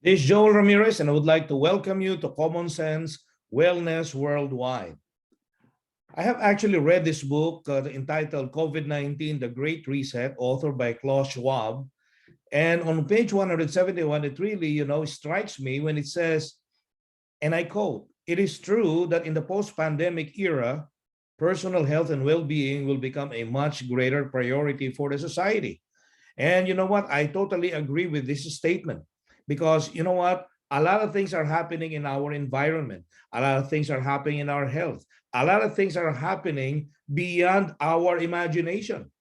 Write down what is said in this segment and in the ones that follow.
This is Joel Ramirez, and I would like to welcome you to Common Sense Wellness Worldwide. I have actually read this book entitled COVID-19, The Great Reset, authored by Klaus Schwab. And on page 171, it really, strikes me when it says, and I quote, "It is true that in the post-pandemic era, personal health and well-being will become a much greater priority for the society." And you know what? I totally agree with this statement because you know what? A lot of things are happening in our environment. A lot of things are happening in our health. A lot of things are happening beyond our imagination.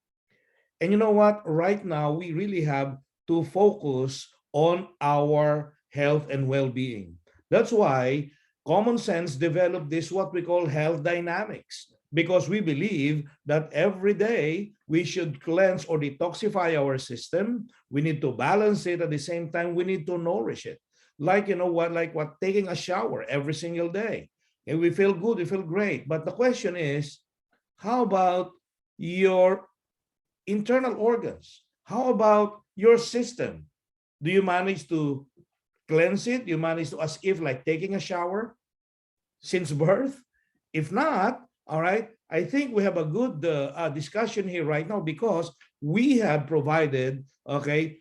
And you know what? Right now, we really have to focus on our health and well-being. That's why Common Sense developed this, what we call health dynamics, because we believe that every day we should cleanse or detoxify our system. We need to balance it at the same time. We need to nourish it. Like, like taking a shower every single day. And we feel good, we feel great. But the question is, how about your internal organs? How about your system? Do you manage to cleanse it? Do you manage to, as if like taking a shower since birth? If not, all right, I think we have a good discussion here right now because we have provided, okay,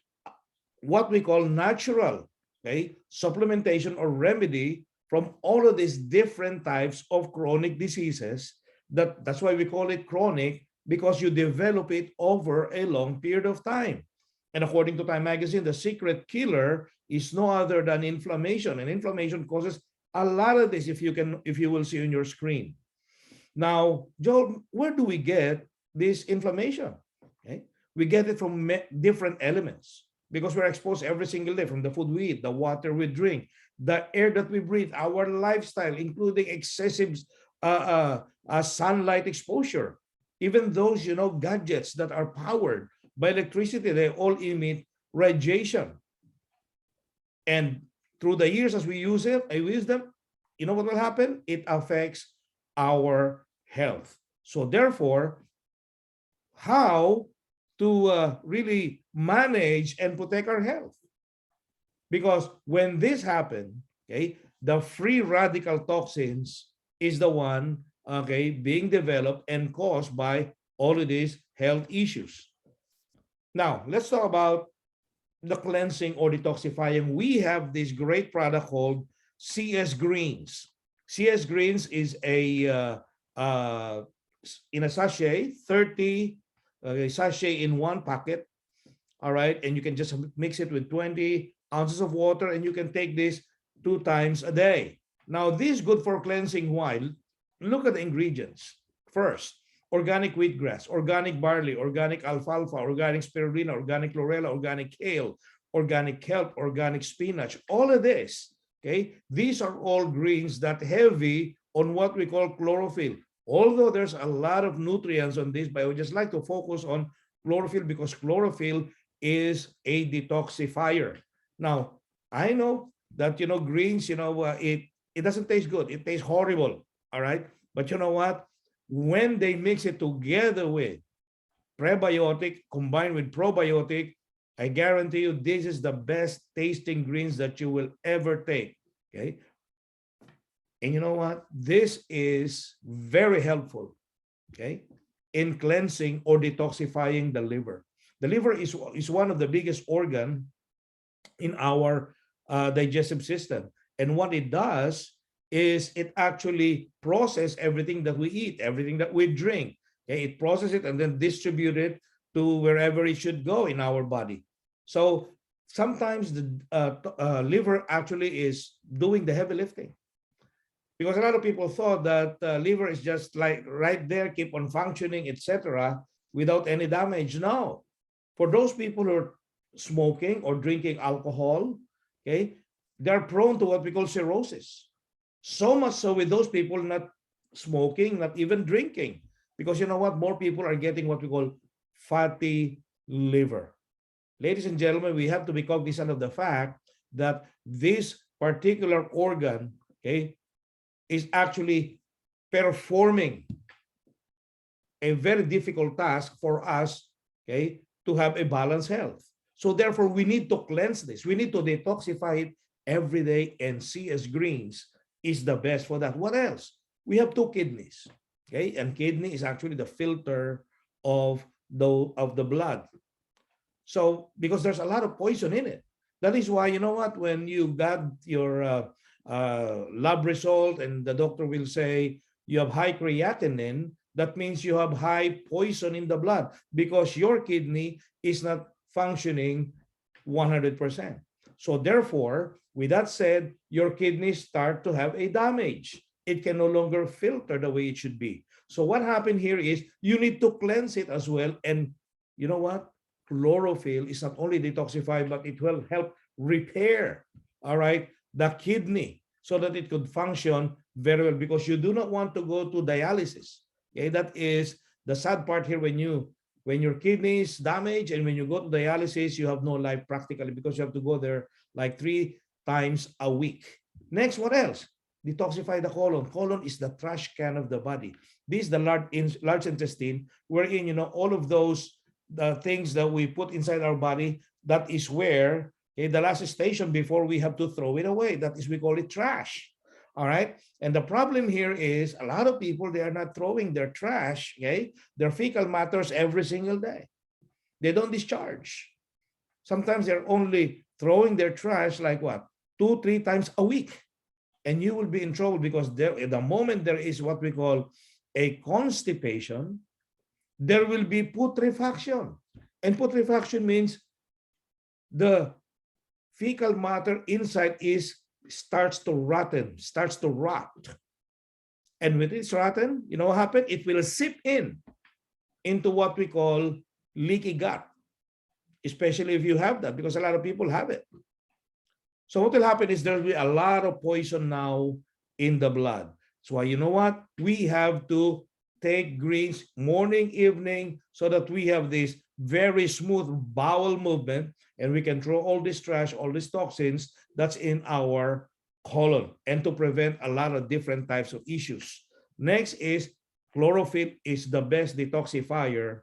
what we call natural, okay, supplementation or remedy from all of these different types of chronic diseases. That's why we call it chronic, because you develop it over a long period of time. And according to Time Magazine, the secret killer is no other than inflammation. And inflammation causes a lot of this, if you will see on your screen. Now, Joel, where do we get this inflammation? Okay, we get it from different elements because we're exposed every single day, from the food we eat, the water we drink, the air that we breathe, our lifestyle, including excessive sunlight exposure. Even those, gadgets that are powered by electricity, they all emit radiation. And through the years, as we use them, you know what will happen? It affects our health. So therefore, how to really manage and protect our health? Because when this happens, okay, the free radical toxins is the one, okay, being developed and caused by all of these health issues. Now, let's talk about the cleansing or detoxifying. We have this great product called CS Greens. CS Greens is in a sachet, 30 sachet in one packet. All right, and you can just mix it with 20 ounces of water, and you can take this 2 times a day. Now, this is good for cleansing. Why? Look at the ingredients. First, organic wheatgrass, organic barley, organic alfalfa, organic spirulina, organic chlorella, organic kale, organic kelp, organic spinach. All of this, okay, these are all greens that heavy on what we call chlorophyll. Although there's a lot of nutrients on this, but I would just like to focus on chlorophyll because chlorophyll is a detoxifier. Now, I know that, greens, it doesn't taste good. It tastes horrible, all right? But you know what? When they mix it together with prebiotic combined with probiotic, I guarantee you this is the best tasting greens that you will ever take, okay? And you know what? This is very helpful, okay, in cleansing or detoxifying the liver. The liver is one of the biggest organ in our digestive system. And what it does is it actually processes everything that we eat, everything that we drink. Okay? It processes it and then distribute it to wherever it should go in our body. So sometimes the liver actually is doing the heavy lifting. Because a lot of people thought that liver is just like right there, keep on functioning, etc., without any damage. No. For those people who are smoking or drinking alcohol, okay, they're prone to what we call cirrhosis. So much so with those people not smoking, not even drinking. Because you know what? More people are getting what we call fatty liver. Ladies and gentlemen, we have to be cognizant of the fact that this particular organ, okay, is actually performing a very difficult task for us, okay, to have a balanced health. So therefore, we need to cleanse this. We need to detoxify it every day, and CS greens is the best for that. What else? We have two kidneys, okay? And kidney is actually the filter of the blood. So because there's a lot of poison in it. That is why, you know what, when you got your lab result and the doctor will say you have high creatinine, that means you have high poison in the blood because your kidney is not functioning 100%. So therefore, with that said, your kidneys start to have a damage. It can no longer filter the way it should be. So what happened here is you need to cleanse it as well. And you know what? Chlorophyll is not only detoxify, but it will help repair, all right, the kidney so that it could function very well, because you do not want to go to dialysis. Okay, that is the sad part here. When your kidney is damaged and when you go to dialysis, you have no life practically because you have to go there like 3 times a week. Next, what else? Detoxify the colon. Colon is the trash can of the body. This is the large intestine, wherein, you know, all of those the things that we put inside our body, that is where, okay, the last station before we have to throw it away. That is, we call it trash. All right. And the problem here is a lot of people, they are not throwing their trash, okay, their fecal matters every single day. They don't discharge. Sometimes they're only throwing their trash like what, 2-3 times a week. And you will be in trouble because there, the moment there is what we call a constipation, there will be putrefaction. And putrefaction means the fecal matter inside starts to rotten, starts to rot. And when it's rotten, you know what happens? It will seep into what we call leaky gut, especially if you have that, because a lot of people have it. So what will happen is there will be a lot of poison now in the blood. So you know what? We have to take greens morning, evening, so that we have this very smooth bowel movement and we can throw all this trash, all these toxins that's in our colon, and to prevent a lot of different types of issues. Next is chlorophyll is the best detoxifier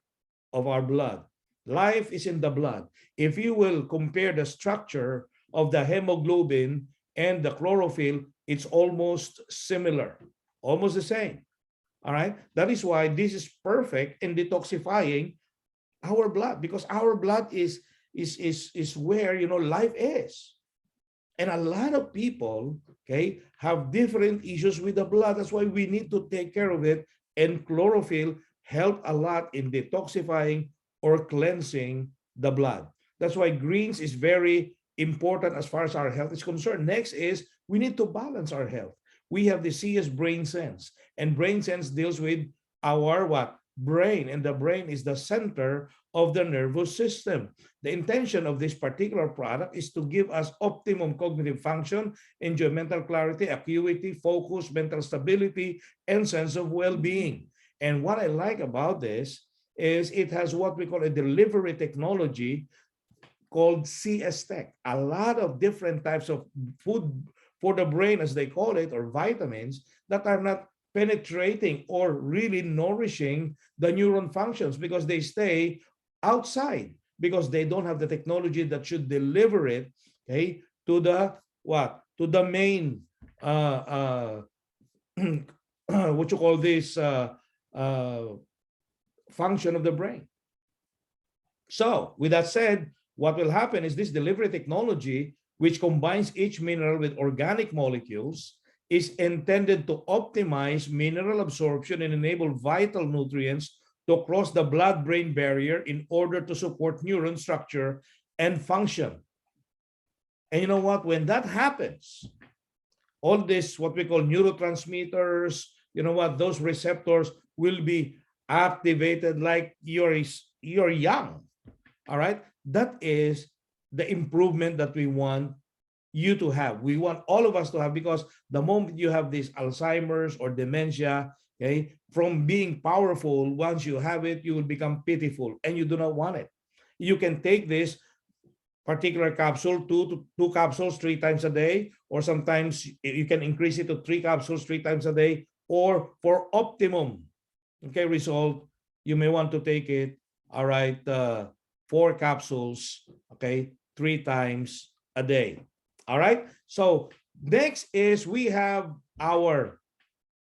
of our blood. Life is in the blood. If you will compare the structure of the hemoglobin and the chlorophyll, it's almost similar, almost the same. All right. That is why this is perfect in detoxifying our blood, because our blood is where, you know, life is. And a lot of people, okay, have different issues with the blood. That's why we need to take care of it. And chlorophyll help a lot in detoxifying or cleansing the blood. That's why greens is very important as far as our health is concerned. Next is we need to balance our health. We have the CS brain sense, and brain sense deals with our what? Brain, and the brain is the center of the nervous system. The intention of this particular product is to give us optimum cognitive function, enjoy mental clarity, acuity, focus, mental stability, and sense of well-being. And what I like about this is it has what we call a delivery technology called CS Tech. A lot of different types of food for the brain, as they call it, or vitamins that are not penetrating or really nourishing the neuron functions because they stay outside, because they don't have the technology that should deliver it, okay, to the what? To the main what you call this function of the brain. So with that said, what will happen is this delivery technology, which combines each mineral with organic molecules, is intended to optimize mineral absorption and enable vital nutrients to cross the blood-brain barrier in order to support neuron structure and function. And you know what? When that happens, all this, what we call neurotransmitters, you know what? Those receptors will be activated like you're young. All right? That is the improvement that we want you to have. We want all of us to have, because the moment you have this Alzheimer's or dementia, okay, from being powerful, once you have it, you will become pitiful, and you do not want it. You can take this particular capsule, two capsules 3 times a day, or sometimes you can increase it to 3 capsules 3 times a day, or for optimum, okay, result, you may want to take it, all right, 4 capsules, okay, 3 times a day. All right. So next is we have our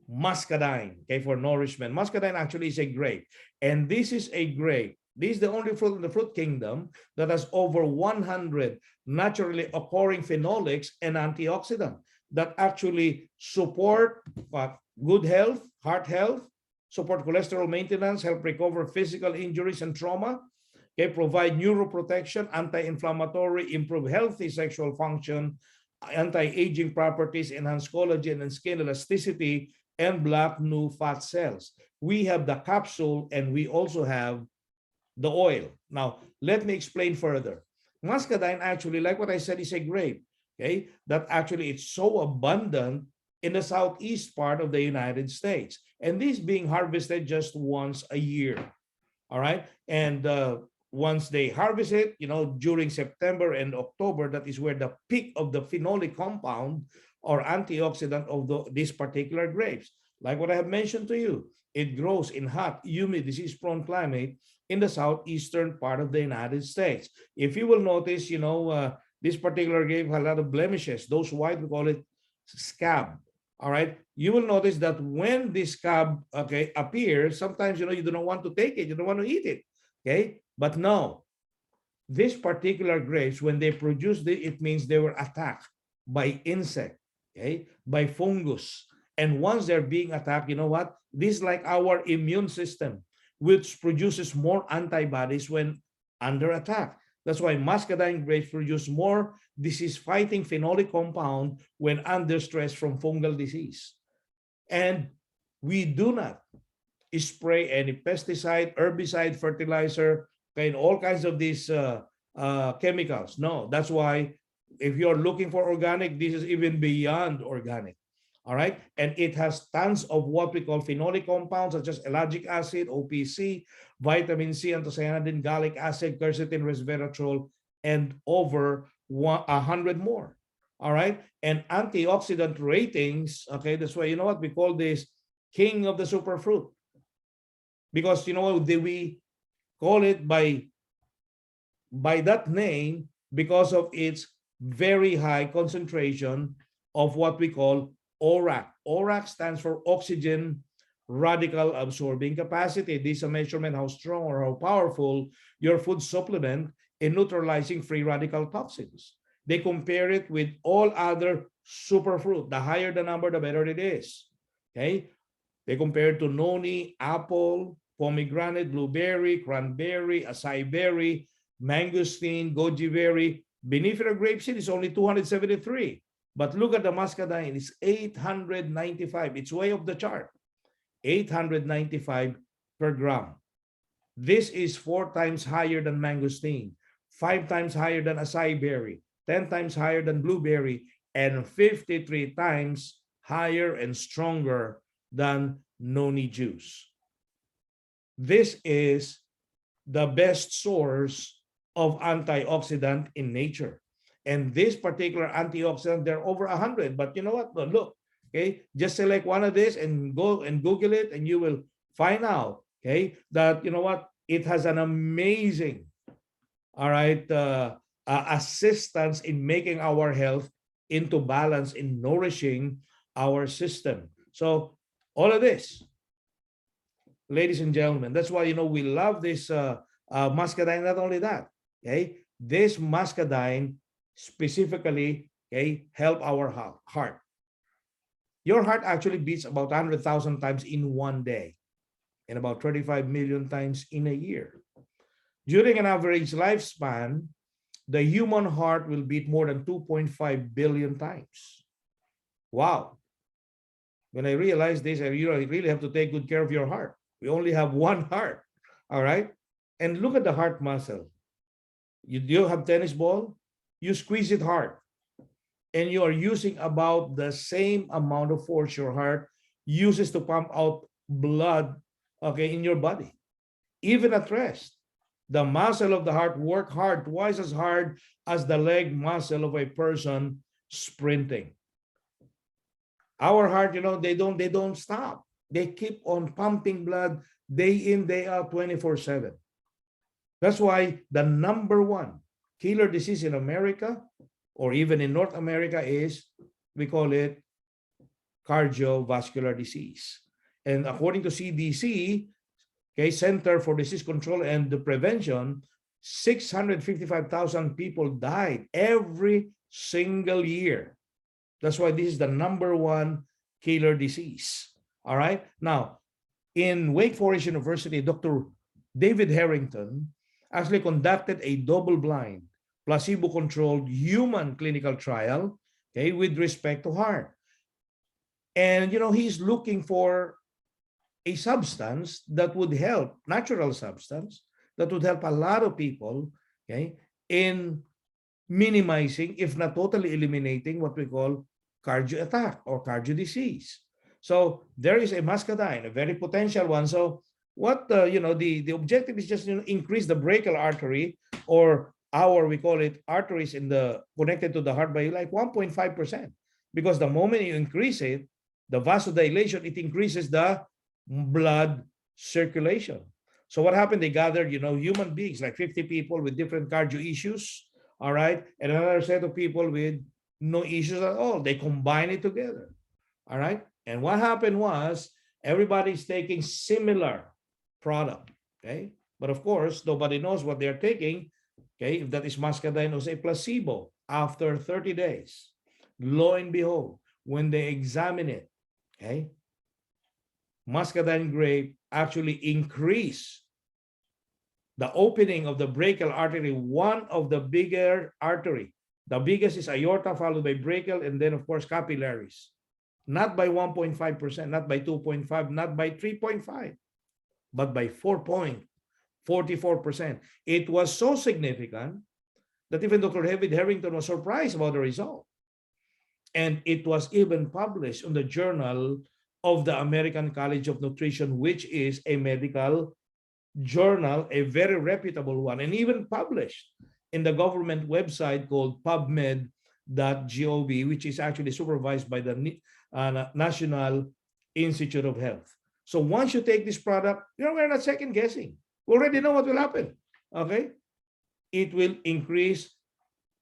muscadine, okay, for nourishment. Muscadine actually is a grape, and this is a grape. This is the only fruit in the fruit kingdom that has over 100 naturally occurring phenolics and antioxidants that actually support good health, heart health, support cholesterol maintenance, help recover physical injuries and trauma, okay, provide neuroprotection, anti-inflammatory, improve healthy sexual function, anti-aging properties, enhance collagen and skin elasticity, and block new fat cells. We have the capsule and we also have the oil. Now, let me explain further. Muscadine actually, like what I said, is a grape, okay, that actually it's so abundant in the southeast part of the United States. And this being harvested just once a year. All right. And once they harvest it, during September and October, that is where the peak of the phenolic compound or antioxidant of these particular grapes. Like what I have mentioned to you, it grows in hot, humid, disease-prone climate in the southeastern part of the United States. If you will notice, this particular grape has a lot of blemishes. Those white, we call it scab. All right. You will notice that when this scab, okay, appears, sometimes, you do not want to take it. You don't want to eat it. Okay. But no, this particular grapes, when they produce it means they were attacked by insect, okay, by fungus. And once they're being attacked, you know what? This is like our immune system, which produces more antibodies when under attack. That's why muscadine grapes produce more disease-fighting phenolic compound when under stress from fungal disease. And we do not spray any pesticide, herbicide, fertilizer, and all kinds of these chemicals. No, that's why if you're looking for organic, this is even beyond organic. All right. And it has tons of what we call phenolic compounds, such as ellagic acid, OPC, vitamin C, anthocyanidin, gallic acid, quercetin, resveratrol, and over 100 more. All right. And antioxidant ratings. Okay. That's why, we call this king of the superfruit. Because, we call it by that name because of its very high concentration of what we call ORAC. ORAC stands for oxygen radical absorbing capacity. This is a measurement how strong or how powerful your food supplement in neutralizing free radical toxins. They compare it with all other superfruit. The higher the number, the better it is. Okay? They compare it to noni, apple, pomegranate, blueberry, cranberry, acai berry, mangosteen, goji berry. Benifera grapeseed is only 273. But look at the muscadine, it's 895. It's way off the chart. 895 per gram. This is 4 times higher than mangosteen, 5 times higher than acai berry, 10 times higher than blueberry, and 53 times higher and stronger than noni juice. This is the best source of antioxidant in nature. And this particular antioxidant, there are over 100. But you know what? Look, okay, just select one of this and go and Google it, and you will find out, okay, that it has an amazing, all right, assistance in making our health into balance, in nourishing our system. So all of this, ladies and gentlemen, that's why we love this muscadine. Not only that, okay, this muscadine specifically, okay, help our heart. Your heart actually beats about 100,000 times in one day and about 35 million times in a year. During an average lifespan, the human heart will beat more than 2.5 billion times. Wow. When I realized this, I really have to take good care of your heart. We only have one heart, all right? And look at the heart muscle. You have tennis ball, you squeeze it hard, and you are using about the same amount of force your heart uses to pump out blood, okay, in your body. Even at rest, the muscle of the heart work hard, twice as hard as the leg muscle of a person sprinting. Our heart, they don't stop. They keep on pumping blood day in, day out, 24/7. That's why the number one killer disease in America or even in North America is, we call it cardiovascular disease. And according to CDC, okay, Center for Disease Control and the Prevention, 655,000 people died every single year. That's why this is the #1 killer disease. All right. Now, in Wake Forest University, Dr. David Harrington actually conducted a double-blind, placebo-controlled human clinical trial, okay, with respect to heart. And, he's looking for a substance that would help, natural substance, that would help a lot of people, okay, in minimizing, if not totally eliminating, what we call cardio attack or cardio disease. So there is a muscadine, a very potential one. So what, the objective is just increase the brachial artery, or we call it arteries connected to the heart, by like 1.5%. Because the moment you increase it, the vasodilation, it increases the blood circulation. So what happened? They gathered, human beings, like 50 people with different cardio issues, all right, and another set of people with no issues at all. They combine it together, all right. And what happened was everybody's taking similar product, okay? But of course, nobody knows what they're taking, okay? If that is muscadine or say placebo, after 30 days, lo and behold, when they examine it, okay, muscadine grape actually increase the opening of the brachial artery, one of the bigger artery. The biggest is aorta, followed by brachial, and then of course capillaries. Not by 1.5%, not by 2.5, not by 3.5, but by 4.44%. It was so significant that even Dr. David Harrington was surprised about the result. And it was even published in the Journal of the American College of Nutrition, which is a medical journal, a very reputable one, and even published in the government website called pubmed.gov, which is actually supervised by the National Institute of Health. So once you take this product, we're not second guessing. We already know what will happen. Okay, it will increase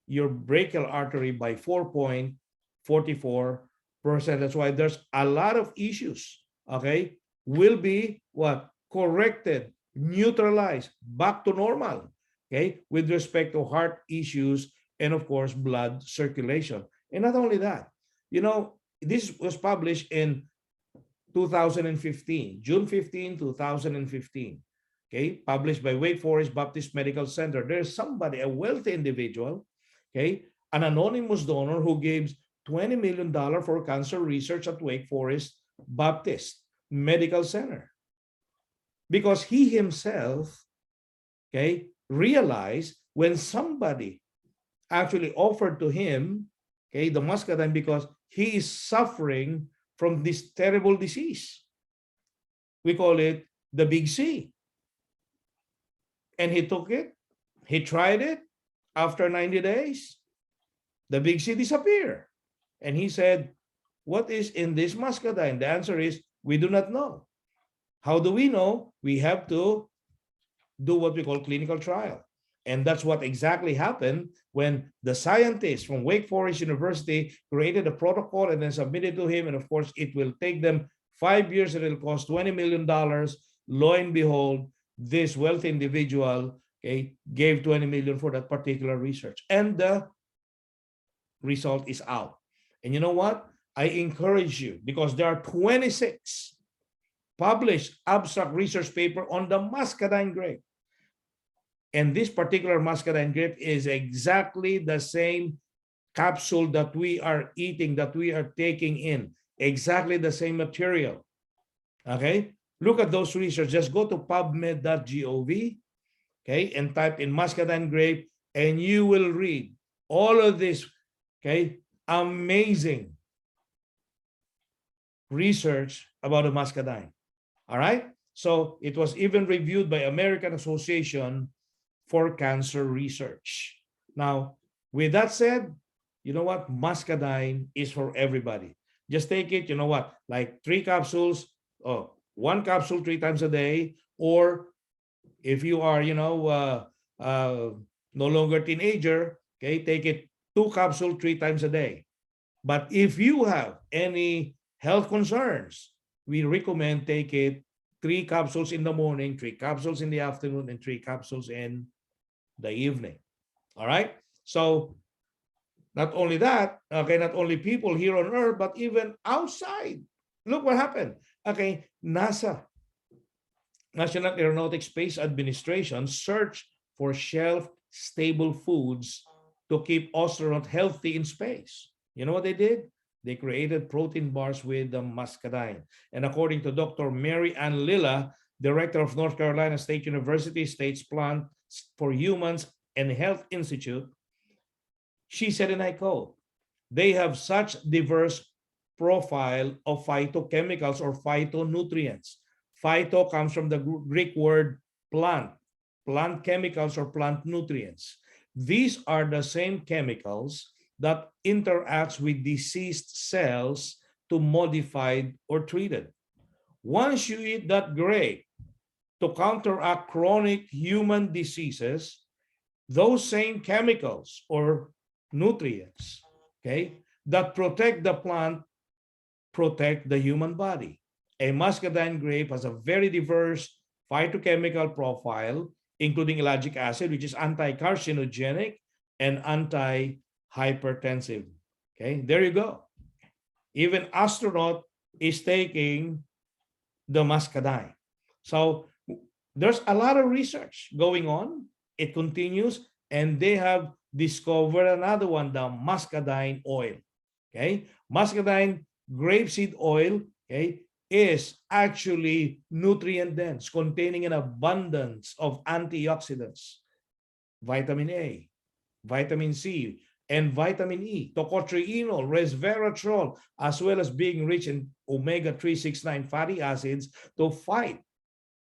your brachial artery by 4.44%. That's why there's a lot of issues, okay, will be what? Corrected, neutralized, back to normal, okay, with respect to heart issues and of course blood circulation. And not only that, this was published in 2015, June 15, 2015, okay, published by Wake Forest Baptist Medical Center. There's somebody, a wealthy individual, okay, an anonymous donor who gave $20 million for cancer research at Wake Forest Baptist Medical Center. Because he himself, okay, realized when somebody actually offered to him, okay, the muscadine, because he is suffering from this terrible disease. We call it the big C. And he took it, he tried it. After 90 days, the big C disappeared. And he said, what is in this muscadine? The answer is, we do not know. How do we know? We have to do what we call clinical trial. And that's what exactly happened when the scientists from Wake Forest University created a protocol and then submitted to him. And of course, it will take them 5 years and it'll cost $20 million. Lo and behold, this wealthy individual, okay, gave $20 million for that particular research. And the result is out. And you know what? I encourage you, because there are 26 published abstract research paper on the muscadine grape. And this particular muscadine grape is exactly the same capsule that we are eating, that we are taking in. Exactly the same material. Okay? Look at those research. Just go to pubmed.gov, okay, and type in muscadine grape, and you will read all of this, okay, amazing research about the muscadine. All right? So it was even reviewed by American Association for Cancer Research. Now, with that said, you know what? Muscadine is for everybody. Just take it, you know what? Like 3 capsules, 1 capsule 3 times a day, or if you are, no longer teenager, okay, take it 2 capsules 3 times a day. But if you have any health concerns, we recommend take it 3 capsules in the morning, 3 capsules in the afternoon, and 3 capsules in the evening. All right? So not only that, okay, not only people here on Earth, but even outside. Look what happened. Okay, NASA, National Aeronautics Space Administration, searched for shelf-stable foods to keep astronauts healthy in space. You know what they did? They created protein bars with the muscadine. And according to Dr. Mary Ann Lilla, director of North Carolina State University State's Plant for Humans and Health Institute, she said, and I quote, they have such diverse profile of phytochemicals or phytonutrients. Phyto comes from the Greek word plant, plant chemicals or plant nutrients. These are the same chemicals that interacts with diseased cells to modified or treated. Once you eat that grape to counteract chronic human diseases, those same chemicals or nutrients, okay, that protect the plant, protect the human body. A muscadine grape has a very diverse phytochemical profile, including ellagic acid, which is anti-carcinogenic and anti-hypertensive. Okay, there you go. Even astronaut is taking the muscadine. So there's a lot of research going on. It continues, and they have discovered another one, the muscadine oil. Okay, muscadine grapeseed oil, okay, is actually nutrient dense, containing an abundance of antioxidants, vitamin A, vitamin C, and vitamin E, tocotrienol, resveratrol, as well as being rich in omega-369 fatty acids to fight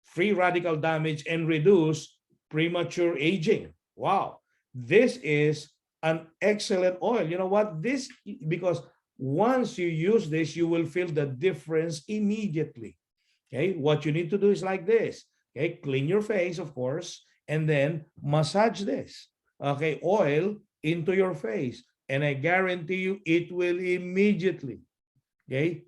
free radical damage and reduce premature aging. Wow, this is an excellent oil. You know what? This, because once you use this, you will feel the difference immediately. Okay, what you need to do is like this. Okay, clean your face, of course, and then massage this. Okay, oil into your face, and I guarantee you it will immediately, okay,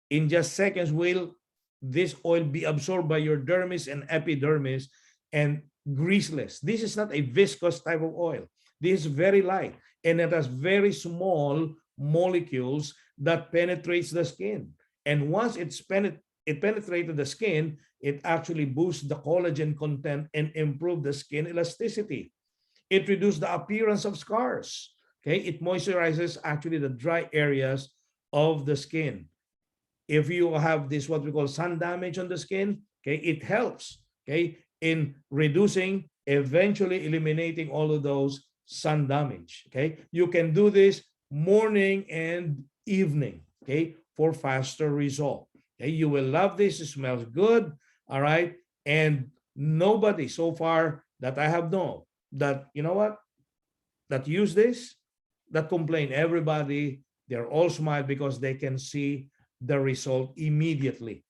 in just seconds, will this oil be absorbed by your dermis and epidermis and greaseless. This is not a viscous type of oil. This is very light, and it has very small molecules that penetrates the skin. And once it penetrated the skin, it actually boosts the collagen content and improve the skin elasticity. It reduces the appearance of scars. Okay, it moisturizes actually the dry areas of the skin. If you have this, what we call sun damage on the skin, okay, it helps, okay, in reducing, eventually eliminating all of those sun damage. Okay, you can do this morning and evening, okay, for faster result. Okay, you will love this. It smells good. All right, and nobody so far that I have known that, you know what, that use this, that complain. Everybody, they're all smile because they can see the result immediately.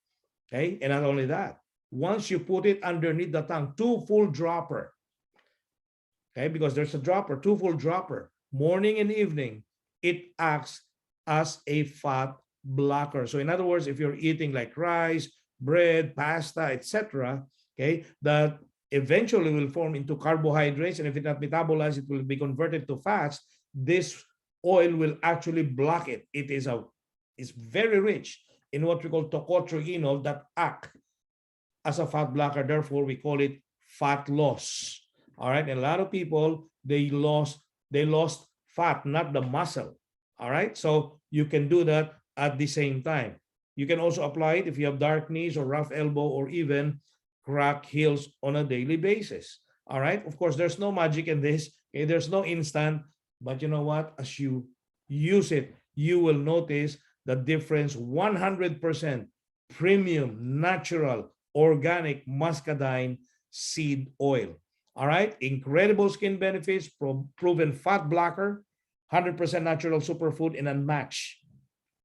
Okay, and not only that, once you put it underneath the tongue, 2 full dropper, okay, because there's a dropper, 2 full dropper, morning and evening, it acts as a fat blocker. So in other words, if you're eating like rice, bread, pasta, etc., okay, that eventually will form into carbohydrates, and if it's not metabolized, it will be converted to fats. This oil will actually block it. It's very rich in what we call tocotrienol that act as a fat blocker. Therefore, we call it fat loss. All right, and a lot of people, they lost fat, not the muscle. All right, so you can do that at the same time. You can also apply it if you have dark knees or rough elbow or even cracked heels on a daily basis. All right, of course, there's no magic in this. Okay? There's no instant, but you know what? As you use it, you will notice the difference. 100% premium, natural, organic muscadine seed oil. All right, incredible skin benefits, proven fat blocker, 100% natural superfood, and unmatched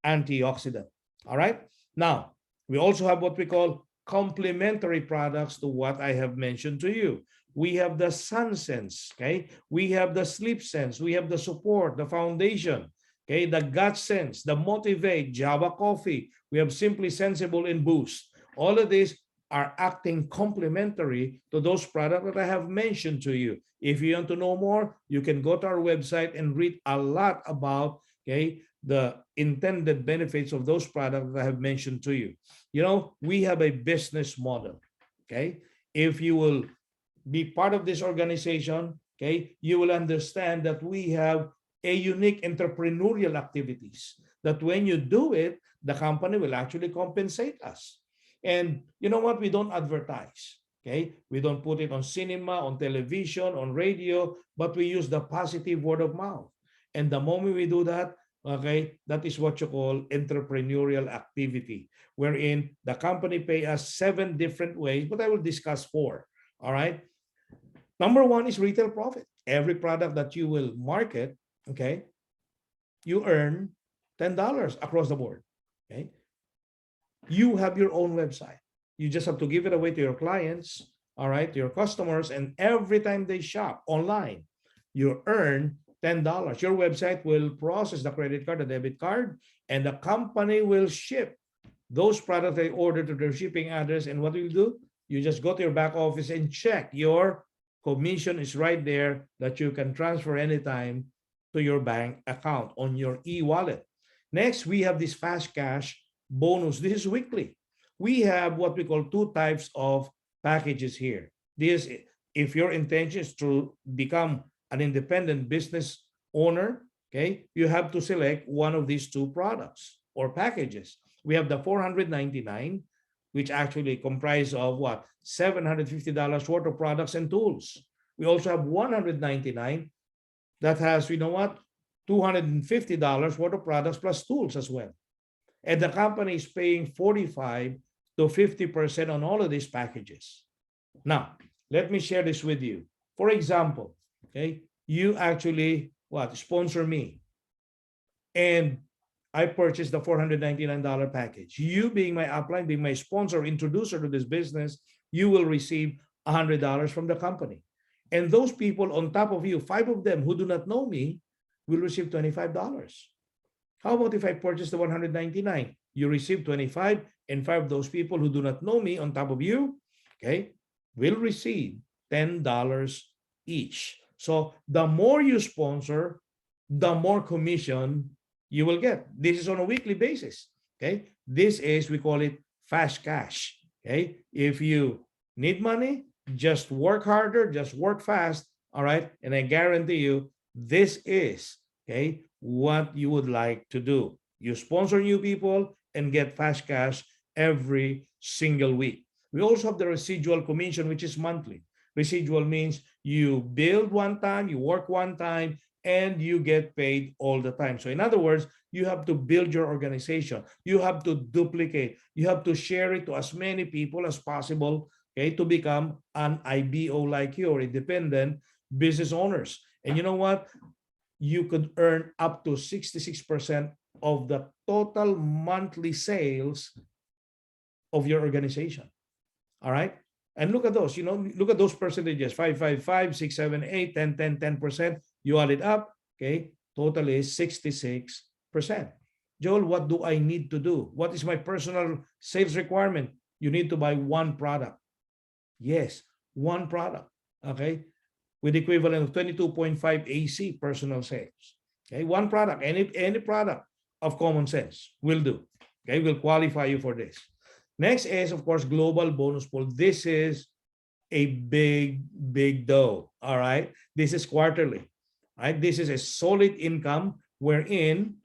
antioxidant. All right, now we also have what we call complementary products to what I have mentioned to you. we have the sun sense, okay? We have the sleep sense, we have the support, the foundation, okay? The gut sense, the motivate, Java coffee, we have simply sensible and boost. All of these are acting complementary to those products that I have mentioned to you. If you want to know more, you can go to our website and read a lot about, okay, the intended benefits of those products that I have mentioned to you. You know, we have a business model, okay? If you will be part of this organization, okay, you will understand that we have a unique entrepreneurial activities that when you do it, the company will actually compensate us. And you know what? We don't advertise. Okay, we don't put it on cinema, on television, on radio, but we use the positive word of mouth. And the moment we do that, okay, that is what you call entrepreneurial activity, wherein the company pay us 7 different ways, but I will discuss 4. All right. Number 1 is retail profit. Every product that you will market, okay, you earn $10 across the board. Okay. You have your own website. You just have to give it away to your clients, all right, to your customers, and every time they shop online, you earn $10. Your website will process the credit card, the debit card, and the company will ship those products they order to their shipping address. And what will you do? You just go to your back office and check your commission is right there that you can transfer anytime to your bank account on your e-wallet. Next, we have this fast cash bonus. This is weekly. We have what we call 2 types of packages here. This, if your intention is to become an independent business owner, okay, you have to select one of these 2 products or packages. We have the $499, which actually comprise of what? $750 worth of products and tools. We also have $199 that has, you know what, $250 worth of products plus tools as well. And the company is paying 45 to 50% on all of these packages. Now, let me share this with you. For example, okay, you actually sponsor me, and I purchased the $499 package. You being my upline, being my sponsor, introducer to this business, you will receive $100 from the company. And those people on top of you, 5 of them who do not know me, will receive $25. How about if I purchase the $199? You receive 25, and 5 of those people who do not know me on top of you, okay, will receive $10 each. So the more you sponsor, the more commission you will get. This is on a weekly basis. Okay, this is, we call it fast cash. Okay, if you need money, just work harder, just work fast. All right, and I guarantee you, this is what you would like to do. You sponsor new people and get fast cash every single week. We also have the residual commission, which is monthly. Residual means you build one time, you work one time, and you get paid all the time. So in other words, you have to build your organization. You have to duplicate. You have to share it to as many people as possible, to become an IBO like you, or independent business owners. And you know what? You could earn up to 66% of the total monthly sales of your organization. All right? And look at those, look at those percentages, 5, 5, 5, 6, 7, 8, 10, 10, 10%. You add it up, total is 66%. Joel, what do I need to do? What is my personal sales requirement? You need to buy one product. Yes, one product, with the equivalent of 22.5 AC personal sales. One product, any product of common sense will do. Will qualify you for this. Next is, of course, global bonus pool. This is a big dough. All right. This is quarterly. Right. This is a solid income wherein,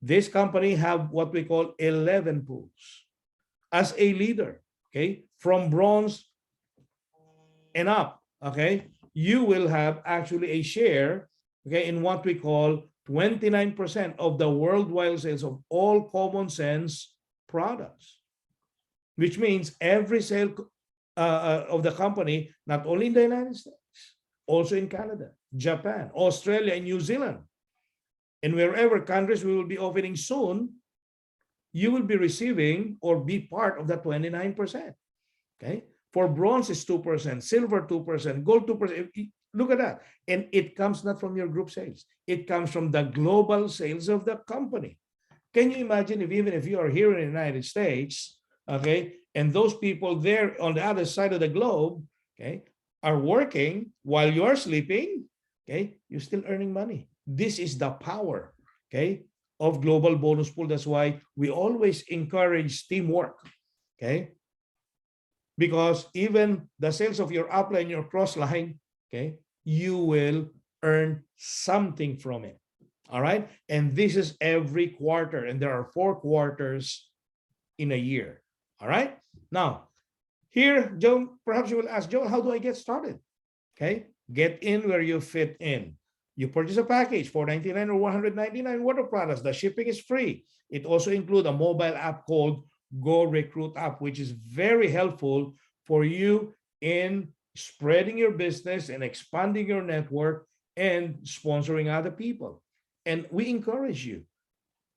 this company have what we call 11 pools. As a leader, from bronze and up, you will have actually a share, in what we call 29% of the worldwide sales of all common sense products, which means every sale of the company, not only in the United States, also in Canada, Japan, Australia, and New Zealand, and wherever countries we will be opening soon, you will be receiving or be part of the 29%. For bronze is 2%, silver 2%, gold 2%. Look at that. And it comes not from your group sales. It comes from the global sales of the company. Can you imagine if even if you are here in the United States, okay, and those people there on the other side of the globe, okay, are working while you're sleeping, okay, you're still earning money. This is the power, okay, of global bonus pool. That's why we always encourage teamwork, okay, because even the sales of your upline, your cross line, okay, you will earn something from it. All right. And this is every quarter, and there are 4 quarters in a year. All right. Now, here, Joe, perhaps you will ask, Joe, how do I get started? Okay. Get in where you fit in. You purchase a package, $499 or $199 worth of products. The shipping is free. It also includes a mobile app called Go Recruit app, which is very helpful for you in spreading your business and expanding your network and sponsoring other people. And we encourage you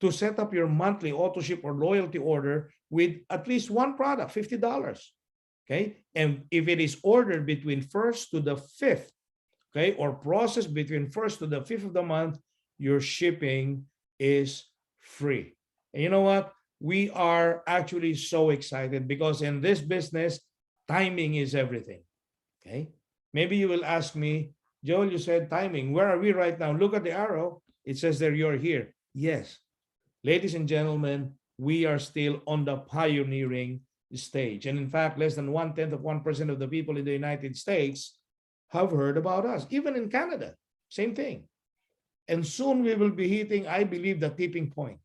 to set up your monthly auto ship or loyalty order with at least one product, $50. Okay. And if it is ordered between 1st to the 5th, okay, or processed between 1st to the 5th of the month, your shipping is free. And you know what? We are actually so excited because in this business, timing is everything. Okay. Maybe you will ask me, Joel, you said timing. Where are we right now? Look at the arrow. It says there you're here. Yes. Ladies and gentlemen, we are still on the pioneering stage. And in fact, less than 1/10 of 1% of the people in the United States have heard about us. Even in Canada, same thing. And soon we will be hitting, I believe, the tipping point.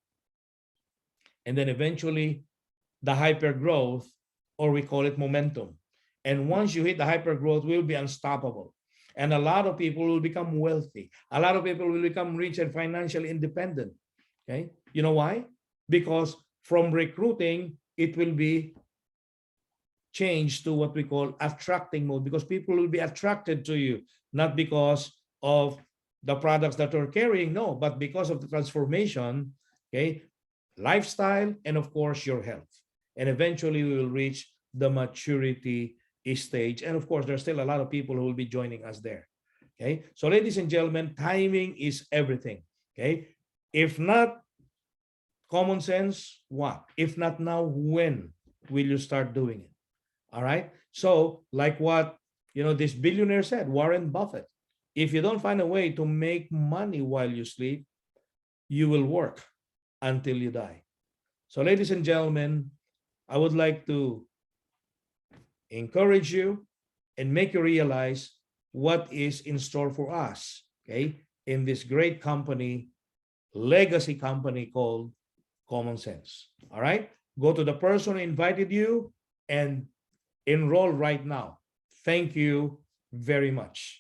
And then eventually the hyper growth, or we call it momentum. And once you hit the hyper growth, we'll be unstoppable. And a lot of people will become wealthy. A lot of people will become rich and financially independent. Okay. You know why? Because from recruiting, it will be changed to what we call attracting mode, because people will be attracted to you, not because of the products that you're carrying, no, but because of the transformation, okay, lifestyle, and of course, your health. And eventually we will reach the maturity stage. And of course, there's still a lot of people who will be joining us there. Okay. So ladies and gentlemen, timing is everything. Okay. If not common sense, what? If not now, when will you start doing it? All right. So like what, this billionaire said, Warren Buffett, if you don't find a way to make money while you sleep, you will work until you die. So ladies and gentlemen, I would like to encourage you and make you realize what is in store for us, okay, in this great company, legacy company called Common Sense. All right. Go to the person who invited you and enroll right now. Thank you very much.